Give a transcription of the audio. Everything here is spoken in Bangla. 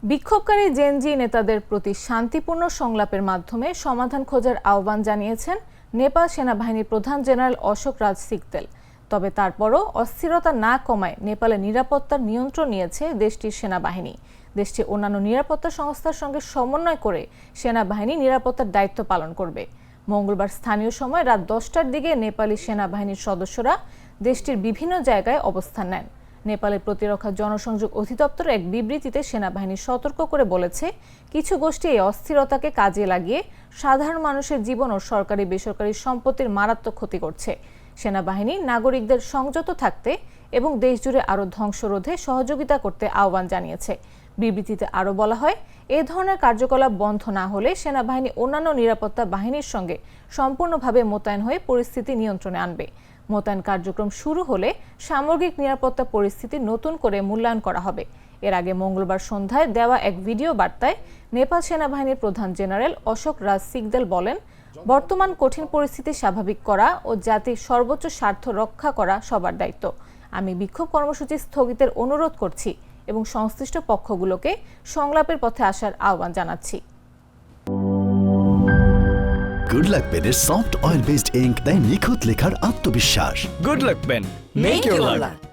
বিক্ষোভকারী জেনজি নেতাদের প্রতি শান্তিপূর্ণ সংলাপের মাধ্যমে সমাধান খোঁজার আহ্বান জানিয়েছেন নেপাল সেনাবাহিনীর প্রধান জেনারেল অশোক রাজ সিকদেল। তবে তারপরও অস্থিরতা না কমায় নেপালের নিরাপত্তার নিয়ন্ত্রণ নিয়েছে দেশটির সেনাবাহিনী। দেশটির অন্যান্য নিরাপত্তা সংস্থার সঙ্গে সমন্বয় করে সেনাবাহিনী নিরাপত্তার দায়িত্ব পালন করবে। মঙ্গলবার স্থানীয় সময় রাত 10টার দিকে নেপালি সেনাবাহিনীর সদস্যরা দেশটির বিভিন্ন জায়গায় অবস্থান নেন। নেপালের প্রতিরক্ষা জনসংযোগ অধিদপ্তর এক বিবৃতিতে সেনাবাহিনী সতর্ক করে বলেছে, কিছু গোষ্ঠী এই অস্থিরতাকে কাজে লাগিয়ে সাধারণ মানুষের জীবন ও সরকারি বেসরকারি সম্পত্তির মারাত্মক ক্ষতি করছে। সেনাবাহিনী নাগরিকদের সংযত থাকতে এবং দেশজুড়ে আরও ধ্বংস রোধে সহযোগিতা করতে আহ্বান জানিয়েছে। বিবৃতিতে আরও বলা হয়, এ ধরনের কার্যকলাপ বন্ধ না হলে সেনাবাহিনী অন্যান্য নিরাপত্তা বাহিনীর সঙ্গে সম্পূর্ণভাবে মোতায়েন হয়ে পরিস্থিতি নিয়ন্ত্রণে আনবে। মোতায়েন কার্যক্রম শুরু হলে সামগ্রিক নিরাপত্তা পরিস্থিতি নতুন করে মূল্যায়ন করা হবে। এর আগে মঙ্গলবার সন্ধ্যায় দেওয়া এক ভিডিও বার্তায় নেপাল সেনাবাহিনীর প্রধান জেনারেল অশোক রাজ সিকদেল বলেন, বর্তমান কঠিন পরিস্থিতি স্বাভাবিক করা ও জাতির সর্বোচ্চ স্বার্থ রক্ষা করা সবার দায়িত্ব। আমি বিক্ষোভ কর্মসূচি স্থগিতের অনুরোধ করছি এবং সংশ্লিষ্ট পক্ষগুলোকে সংলাপের পথে আসার আহ্বান জানাচ্ছি। গুড লাক পেনের সফট অয়েল বেসড ইঙ্ক দেয় নিখুঁত লেখার আত্মবিশ্বাস। Good luck pen. Make your luck.